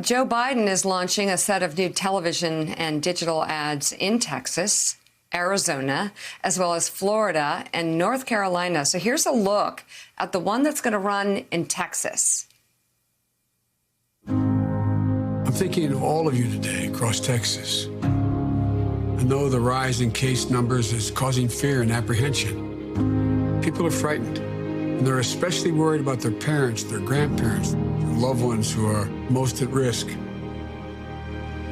Joe Biden is launching a set of new television and digital ads in Texas, Arizona, as well as Florida and North Carolina. So here's a look at the one that's going to run in Texas. I'm thinking of all of you today across Texas. I know the rise in case numbers is causing fear and apprehension. People are frightened, and they're especially worried about their parents, their grandparents, their loved ones who are most at risk.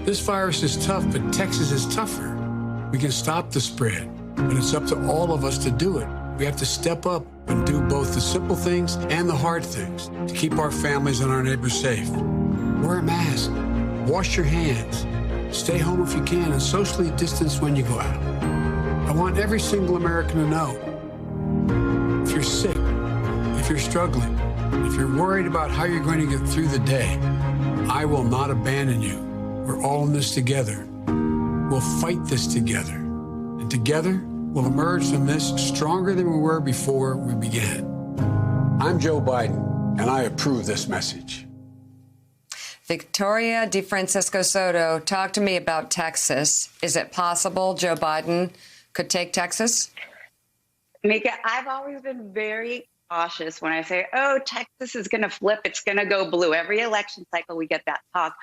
This virus is tough, but Texas is tougher. We can stop the spread, but it's up to all of us to do it. We have to step up and do both the simple things and the hard things to keep our families and our neighbors safe. Wear a mask, wash your hands, stay home if you can, and socially distance when you go out. I want every single American to know, if you're sick, if you're struggling, if you're worried about how you're going to get through the day, I will not abandon you. We're all in this together. We'll fight this together. And together, we'll emerge from this stronger than we were before we began. I'm Joe Biden, and I approve this message. Victoria DeFrancisco Soto, talk to me about Texas. Is it possible Joe Biden could take Texas? Mika, I've always been very cautious when I say, oh, Texas is going to flip. It's going to go blue. Every election cycle, we get that talk.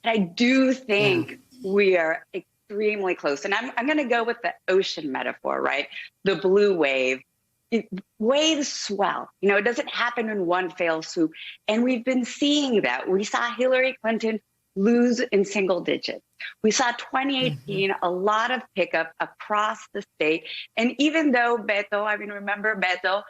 But I do think we are extremely close. And I'm going to go with the ocean metaphor, right? The blue wave. Waves swell. You know, it doesn't happen in one fell swoop. And we've been seeing that. We saw Hillary Clinton lose in single digits. We saw 2018, a lot of pickup across the state. And even though Beto, remember Beto,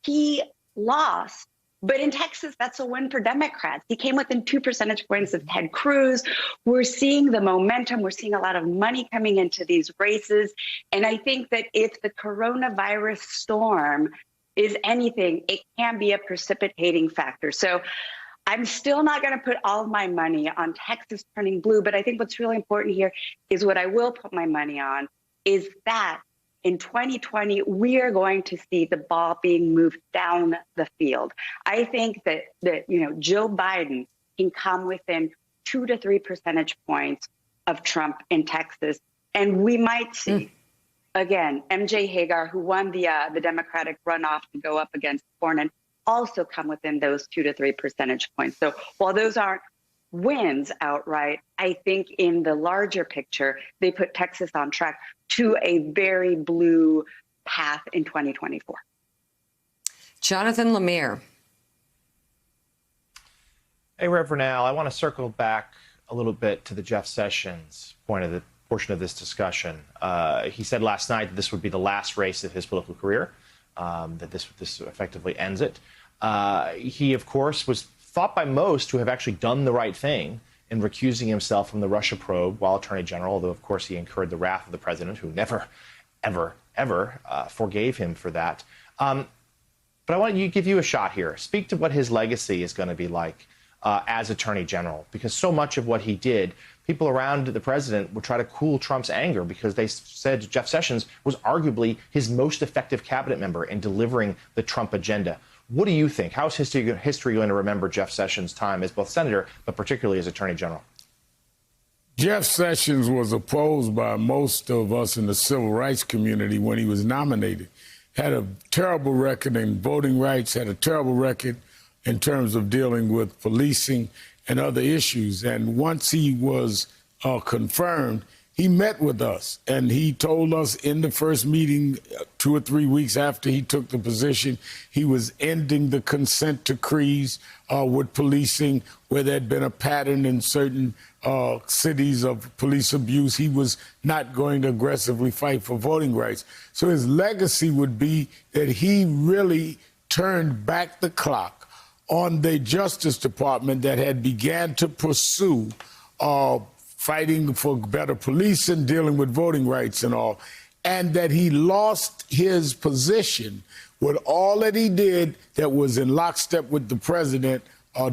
he lost. But in Texas, that's a win for Democrats. He came within 2 percentage points of Ted Cruz. We're seeing the momentum. We're seeing a lot of money coming into these races. And I think that if the coronavirus storm is anything, it can be a precipitating factor. So I'm still not going to put all of my money on Texas turning blue. But I think what's really important here is what I will put my money on is that in 2020, we are going to see the ball being moved down the field. I think that Joe Biden can come within 2 to 3 percentage points of Trump in Texas. And we might see, again, MJ Hagar, who won the Democratic runoff to go up against Cornyn, also come within those 2 to 3 percentage points. So while those aren't wins outright, I think in the larger picture, they put Texas on track to a very blue path in 2024. Jonathan Lemire. Hey, Reverend Al, I want to circle back a little bit to the Jeff Sessions portion of this discussion. He said last night that this would be the last race of his political career, that this effectively ends it. He, of course, was thought by most to have actually done the right thing in recusing himself from the Russia probe while Attorney General, although, of course, he incurred the wrath of the president, who never, ever, ever forgave him for that. But I want to give you a shot here. Speak to what his legacy is going to be like as Attorney General, because so much of what he did, people around the president would try to cool Trump's anger because they said Jeff Sessions was arguably his most effective cabinet member in delivering the Trump agenda. What do you think? How is history going to remember Jeff Sessions' time as both senator, but particularly as Attorney General? Jeff Sessions was opposed by most of us in the civil rights community when he was nominated. Had a terrible record in voting rights, had a terrible record in terms of dealing with policing and other issues. And once he was confirmed, he met with us, and he told us in the first meeting 2 or 3 weeks after he took the position, he was ending the consent decrees with policing, where there had been a pattern in certain cities of police abuse. He was not going to aggressively fight for voting rights. So his legacy would be that he really turned back the clock on the Justice Department that had began to pursue fighting for better police and dealing with voting rights and all, and that he lost his position with all that he did that was in lockstep with the president,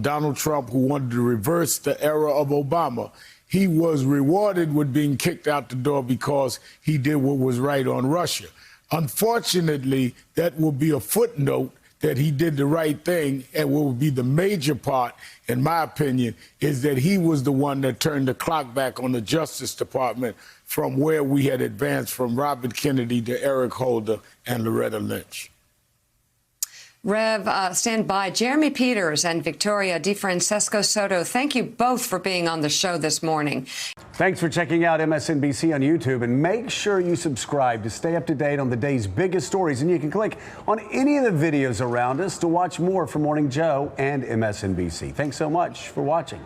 Donald Trump, who wanted to reverse the era of Obama. He was rewarded with being kicked out the door because he did what was right on Russia. Unfortunately, that will be a footnote that he did the right thing, and what would be the major part, in my opinion, is that he was the one that turned the clock back on the Justice Department from where we had advanced from Robert Kennedy to Eric Holder and Loretta Lynch. Rev, stand by. Jeremy Peters and Victoria DeFrancesco Soto, thank you both for being on the show this morning. Thanks for checking out MSNBC on YouTube, and make sure you subscribe to stay up to date on the day's biggest stories. And you can click on any of the videos around us to watch more from Morning Joe and MSNBC. Thanks so much for watching.